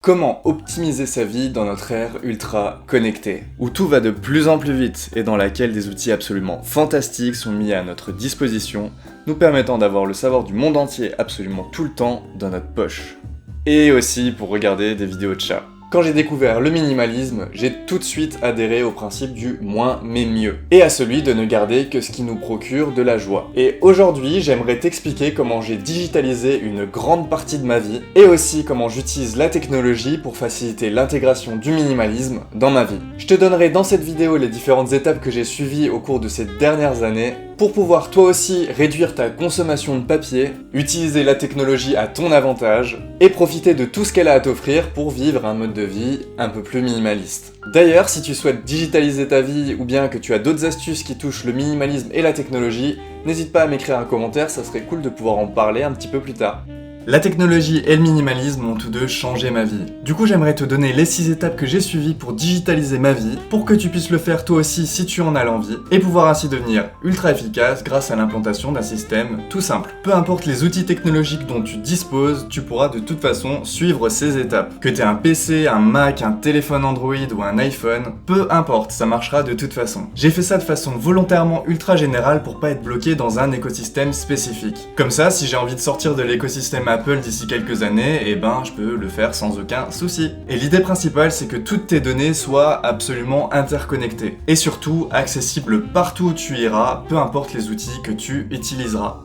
Comment optimiser sa vie dans notre ère ultra connectée, où tout va de plus en plus vite et dans laquelle des outils absolument fantastiques sont mis à notre disposition, nous permettant d'avoir le savoir du monde entier absolument tout le temps dans notre poche. Et aussi pour regarder des vidéos de chats. Quand j'ai découvert le minimalisme, j'ai tout de suite adhéré au principe du moins mais mieux, et à celui de ne garder que ce qui nous procure de la joie. Et aujourd'hui, j'aimerais t'expliquer comment j'ai digitalisé une grande partie de ma vie, et aussi comment j'utilise la technologie pour faciliter l'intégration du minimalisme dans ma vie. Je te donnerai dans cette vidéo les différentes étapes que j'ai suivies au cours de ces dernières années, pour pouvoir toi aussi réduire ta consommation de papier, utiliser la technologie à ton avantage, et profiter de tout ce qu'elle a à t'offrir pour vivre un mode de vie un peu plus minimaliste. D'ailleurs, si tu souhaites digitaliser ta vie ou bien que tu as d'autres astuces qui touchent le minimalisme et la technologie, n'hésite pas à m'écrire un commentaire, ça serait cool de pouvoir en parler un petit peu plus tard. La technologie et le minimalisme ont tous deux changé ma vie. Du coup, j'aimerais te donner les 6 étapes que j'ai suivies pour digitaliser ma vie, pour que tu puisses le faire toi aussi si tu en as l'envie, et pouvoir ainsi devenir ultra efficace grâce à l'implantation d'un système tout simple. Peu importe les outils technologiques dont tu disposes, tu pourras de toute façon suivre ces étapes. Que tu aies un PC, un Mac, un téléphone Android ou un iPhone, peu importe, ça marchera de toute façon. J'ai fait ça de façon volontairement ultra générale pour pas être bloqué dans un écosystème spécifique. Comme ça, si j'ai envie de sortir de l'écosystème Apple d'ici quelques années, je peux le faire sans aucun souci. Et l'idée principale, c'est que toutes tes données soient absolument interconnectées. Et surtout, accessibles partout où tu iras, peu importe les outils que tu utiliseras.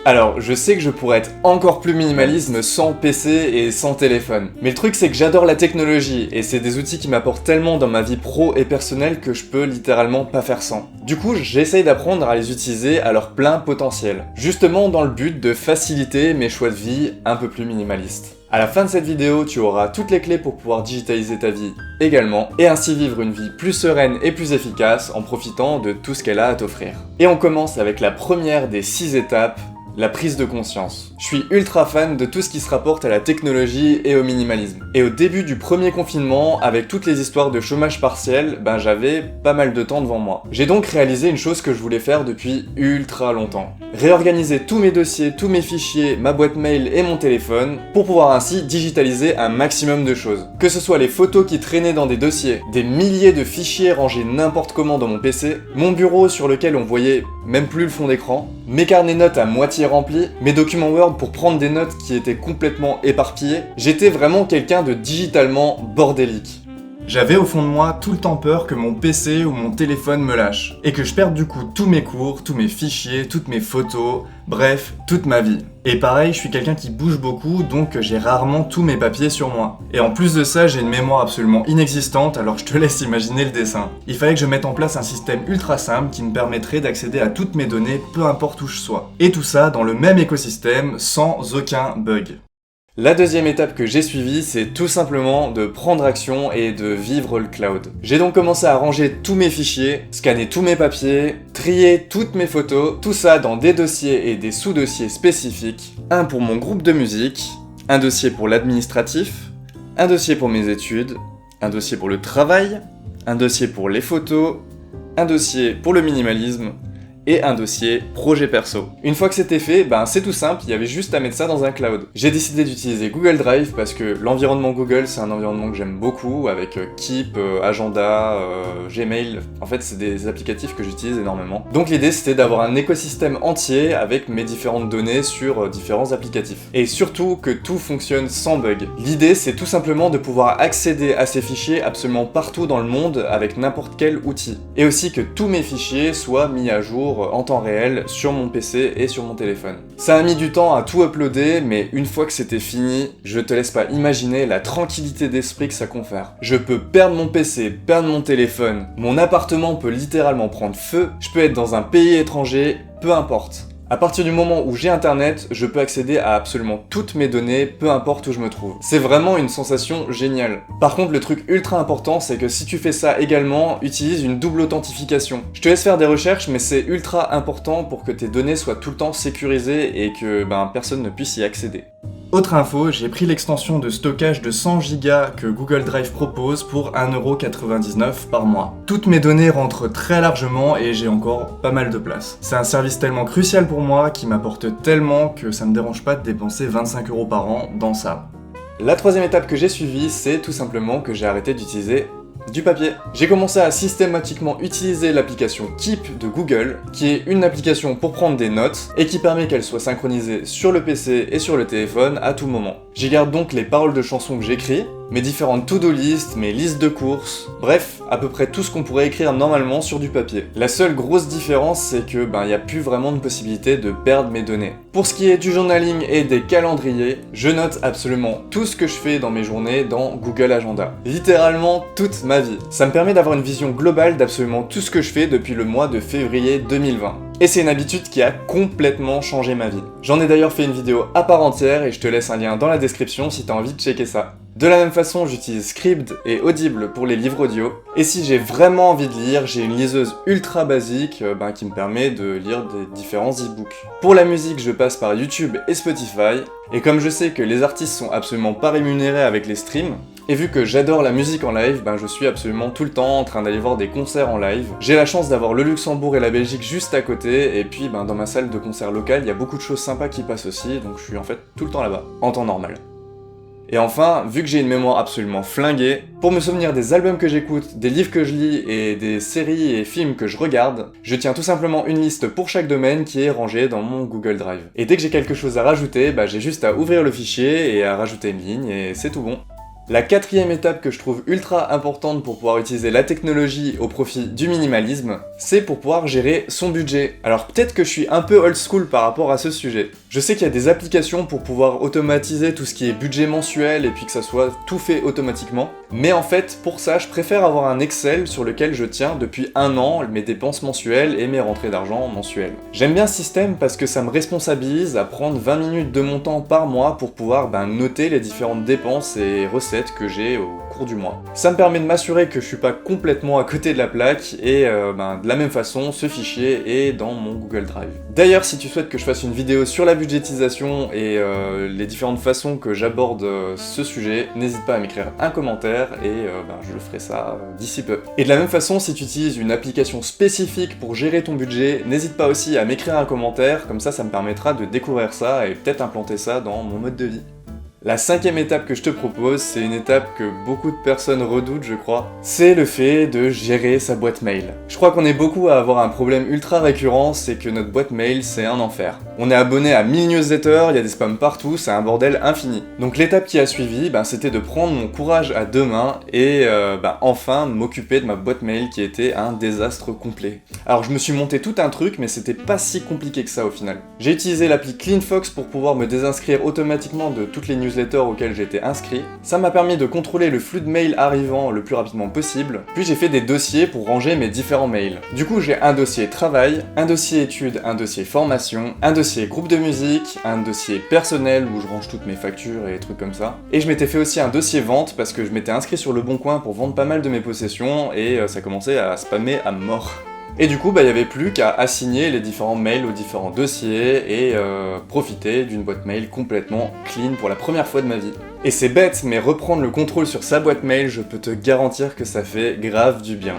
Alors, je sais que je pourrais être encore plus minimaliste sans PC et sans téléphone. Mais le truc, c'est que j'adore la technologie, et c'est des outils qui m'apportent tellement dans ma vie pro et personnelle que je peux littéralement pas faire sans. Du coup, j'essaye d'apprendre à les utiliser à leur plein potentiel. Justement dans le but de faciliter mes choix de vie un peu plus minimalistes. À la fin de cette vidéo, tu auras toutes les clés pour pouvoir digitaliser ta vie également, et ainsi vivre une vie plus sereine et plus efficace en profitant de tout ce qu'elle a à t'offrir. Et on commence avec la première des 6 étapes, la prise de conscience. Je suis ultra fan de tout ce qui se rapporte à la technologie et au minimalisme. Et au début du premier confinement, avec toutes les histoires de chômage partiel, j'avais pas mal de temps devant moi. J'ai donc réalisé une chose que je voulais faire depuis ultra longtemps. Réorganiser tous mes dossiers, tous mes fichiers, ma boîte mail et mon téléphone, pour pouvoir ainsi digitaliser un maximum de choses. Que ce soit les photos qui traînaient dans des dossiers, des milliers de fichiers rangés n'importe comment dans mon PC, mon bureau sur lequel on voyait même plus le fond d'écran, mes carnets notes à moitié remplis, mes documents Word pour prendre des notes qui étaient complètement éparpillées, j'étais vraiment quelqu'un de digitalement bordélique. J'avais au fond de moi tout le temps peur que mon PC ou mon téléphone me lâche, et que je perde du coup tous mes cours, tous mes fichiers, toutes mes photos, bref, toute ma vie. Et pareil, je suis quelqu'un qui bouge beaucoup, donc j'ai rarement tous mes papiers sur moi. Et en plus de ça, j'ai une mémoire absolument inexistante, alors je te laisse imaginer le dessin. Il fallait que je mette en place un système ultra simple qui me permettrait d'accéder à toutes mes données, peu importe où je sois. Et tout ça dans le même écosystème, sans aucun bug. La deuxième étape que j'ai suivie, c'est tout simplement de prendre action et de vivre le cloud. J'ai donc commencé à ranger tous mes fichiers, scanner tous mes papiers, trier toutes mes photos, tout ça dans des dossiers et des sous-dossiers spécifiques. Un pour mon groupe de musique, un dossier pour l'administratif, un dossier pour mes études, un dossier pour le travail, un dossier pour les photos, un dossier pour le minimalisme, et un dossier projet perso. Une fois que c'était fait, c'est tout simple, il y avait juste à mettre ça dans un cloud. J'ai décidé d'utiliser Google Drive parce que l'environnement Google, c'est un environnement que j'aime beaucoup, avec Keep, Agenda, Gmail, en fait c'est des applicatifs que j'utilise énormément. Donc l'idée c'était d'avoir un écosystème entier avec mes différentes données sur différents applicatifs. Et surtout que tout fonctionne sans bug. L'idée c'est tout simplement de pouvoir accéder à ces fichiers absolument partout dans le monde avec n'importe quel outil. Et aussi que tous mes fichiers soient mis à jour en temps réel sur mon PC et sur mon téléphone. Ça a mis du temps à tout uploader, mais une fois que c'était fini, je te laisse pas imaginer la tranquillité d'esprit que ça confère. Je peux perdre mon PC, perdre mon téléphone, mon appartement peut littéralement prendre feu, je peux être dans un pays étranger, peu importe. À partir du moment où j'ai internet, je peux accéder à absolument toutes mes données, peu importe où je me trouve. C'est vraiment une sensation géniale. Par contre, le truc ultra important, c'est que si tu fais ça également, utilise une double authentification. Je te laisse faire des recherches, mais c'est ultra important pour que tes données soient tout le temps sécurisées et que personne ne puisse y accéder. Autre info, j'ai pris l'extension de stockage de 100 Go que Google Drive propose pour 1,99€ par mois. Toutes mes données rentrent très largement et j'ai encore pas mal de place. C'est un service tellement crucial pour moi qui m'apporte tellement que ça me dérange pas de dépenser 25€ par an dans ça. La troisième étape que j'ai suivie, c'est tout simplement que j'ai arrêté d'utiliser du papier. J'ai commencé à systématiquement utiliser l'application Keep de Google, qui est une application pour prendre des notes et qui permet qu'elle soit synchronisée sur le PC et sur le téléphone à tout moment. J'y garde donc les paroles de chansons que j'écris, mes différentes to-do lists, mes listes de courses, bref, à peu près tout ce qu'on pourrait écrire normalement sur du papier. La seule grosse différence, c'est que y a plus vraiment de possibilité de perdre mes données. Pour ce qui est du journaling et des calendriers, je note absolument tout ce que je fais dans mes journées dans Google Agenda. Littéralement toute ma vie. Ça me permet d'avoir une vision globale d'absolument tout ce que je fais depuis le mois de février 2020. Et c'est une habitude qui a complètement changé ma vie. J'en ai d'ailleurs fait une vidéo à part entière et je te laisse un lien dans la description si t'as envie de checker ça. De la même façon, j'utilise Scribd et Audible pour les livres audio. Et si j'ai vraiment envie de lire, j'ai une liseuse ultra basique qui me permet de lire des différents e-books. Pour la musique, je passe par YouTube et Spotify. Et comme je sais que les artistes sont absolument pas rémunérés avec les streams, et vu que j'adore la musique en live, je suis absolument tout le temps en train d'aller voir des concerts en live. J'ai la chance d'avoir le Luxembourg et la Belgique juste à côté, et puis dans ma salle de concert locale, il y a beaucoup de choses sympas qui passent aussi, donc je suis en fait tout le temps là-bas, en temps normal. Et enfin, vu que j'ai une mémoire absolument flinguée, pour me souvenir des albums que j'écoute, des livres que je lis et des séries et films que je regarde, je tiens tout simplement une liste pour chaque domaine qui est rangée dans mon Google Drive. Et dès que j'ai quelque chose à rajouter, j'ai juste à ouvrir le fichier et à rajouter une ligne et c'est tout bon. La quatrième étape que je trouve ultra importante pour pouvoir utiliser la technologie au profit du minimalisme, c'est pour pouvoir gérer son budget. Alors peut-être que je suis un peu old school par rapport à ce sujet. Je sais qu'il y a des applications pour pouvoir automatiser tout ce qui est budget mensuel et puis que ça soit tout fait automatiquement. Mais en fait, pour ça, je préfère avoir un Excel sur lequel je tiens depuis un an mes dépenses mensuelles et mes rentrées d'argent mensuelles. J'aime bien ce système parce que ça me responsabilise à prendre 20 minutes de mon temps par mois pour pouvoir noter les différentes dépenses et recettes que j'ai au cours du mois. Ça me permet de m'assurer que je suis pas complètement à côté de la plaque et de la même façon, ce fichier est dans mon Google Drive. D'ailleurs, si tu souhaites que je fasse une vidéo sur la budgétisation et les différentes façons que j'aborde ce sujet, n'hésite pas à m'écrire un commentaire et je le ferai ça d'ici peu. Et de la même façon, si tu utilises une application spécifique pour gérer ton budget, n'hésite pas aussi à m'écrire un commentaire, comme ça me permettra de découvrir ça et peut-être implanter ça dans mon mode de vie. La cinquième étape que je te propose, c'est une étape que beaucoup de personnes redoutent, je crois. C'est le fait de gérer sa boîte mail. Je crois qu'on est beaucoup à avoir un problème ultra récurrent, c'est que notre boîte mail, c'est un enfer. On est abonné à 1000 newsletters, il y a des spams partout, c'est un bordel infini. Donc l'étape qui a suivi, c'était de prendre mon courage à deux mains et enfin m'occuper de ma boîte mail qui était un désastre complet. Alors je me suis monté tout un truc, mais c'était pas si compliqué que ça au final. J'ai utilisé l'appli CleanFox pour pouvoir me désinscrire automatiquement de toutes les newsletters auxquels j'étais inscrit. Ça m'a permis de contrôler le flux de mails arrivant le plus rapidement possible, puis j'ai fait des dossiers pour ranger mes différents mails. Du coup j'ai un dossier travail, un dossier études, un dossier formation, un dossier groupe de musique, un dossier personnel où je range toutes mes factures et trucs comme ça. Et je m'étais fait aussi un dossier vente parce que je m'étais inscrit sur Le Bon Coin pour vendre pas mal de mes possessions et ça commençait à spammer à mort. Et du coup, il n'y avait plus qu'à assigner les différents mails aux différents dossiers et profiter d'une boîte mail complètement clean pour la première fois de ma vie. Et c'est bête, mais reprendre le contrôle sur sa boîte mail, je peux te garantir que ça fait grave du bien.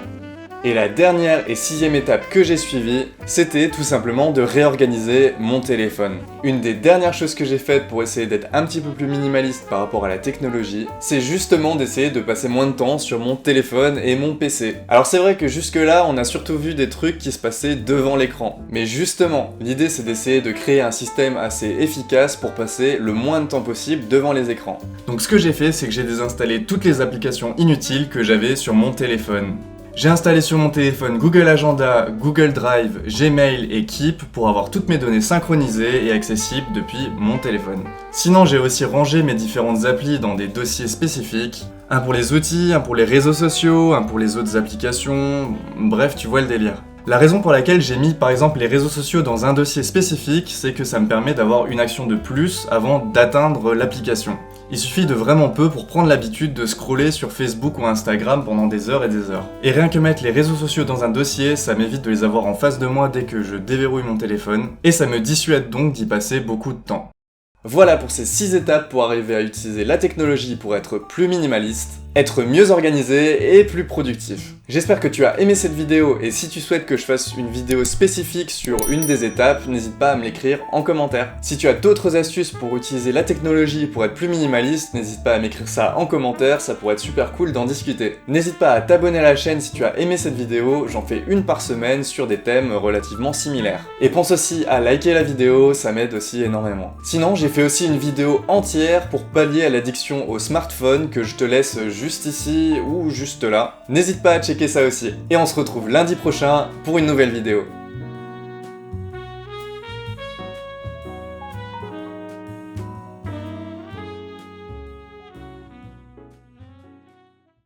Et la dernière et sixième étape que j'ai suivie, c'était tout simplement de réorganiser mon téléphone. Une des dernières choses que j'ai faites pour essayer d'être un petit peu plus minimaliste par rapport à la technologie, c'est justement d'essayer de passer moins de temps sur mon téléphone et mon PC. Alors c'est vrai que jusque là, on a surtout vu des trucs qui se passaient devant l'écran. Mais justement, l'idée c'est d'essayer de créer un système assez efficace pour passer le moins de temps possible devant les écrans. Donc ce que j'ai fait, c'est que j'ai désinstallé toutes les applications inutiles que j'avais sur mon téléphone. J'ai installé sur mon téléphone Google Agenda, Google Drive, Gmail et Keep pour avoir toutes mes données synchronisées et accessibles depuis mon téléphone. Sinon, j'ai aussi rangé mes différentes applis dans des dossiers spécifiques. Un pour les outils, un pour les réseaux sociaux, un pour les autres applications, bref, tu vois le délire. La raison pour laquelle j'ai mis par exemple les réseaux sociaux dans un dossier spécifique, c'est que ça me permet d'avoir une action de plus avant d'atteindre l'application. Il suffit de vraiment peu pour prendre l'habitude de scroller sur Facebook ou Instagram pendant des heures et des heures. Et rien que mettre les réseaux sociaux dans un dossier, ça m'évite de les avoir en face de moi dès que je déverrouille mon téléphone, et ça me dissuade donc d'y passer beaucoup de temps. Voilà pour ces 6 étapes pour arriver à utiliser la technologie pour être plus minimaliste. être mieux organisé et plus productif. J'espère que tu as aimé cette vidéo et si tu souhaites que je fasse une vidéo spécifique sur une des étapes, n'hésite pas à me l'écrire en commentaire. Si tu as d'autres astuces pour utiliser la technologie pour être plus minimaliste, n'hésite pas à m'écrire ça en commentaire, ça pourrait être super cool d'en discuter. N'hésite pas à t'abonner à la chaîne si tu as aimé cette vidéo, j'en fais une par semaine sur des thèmes relativement similaires. Et pense aussi à liker la vidéo, ça m'aide aussi énormément. Sinon, j'ai fait aussi une vidéo entière pour pallier à l'addiction au smartphone que je te laisse juste ici ou juste là. N'hésite pas à checker ça aussi. Et on se retrouve lundi prochain pour une nouvelle vidéo.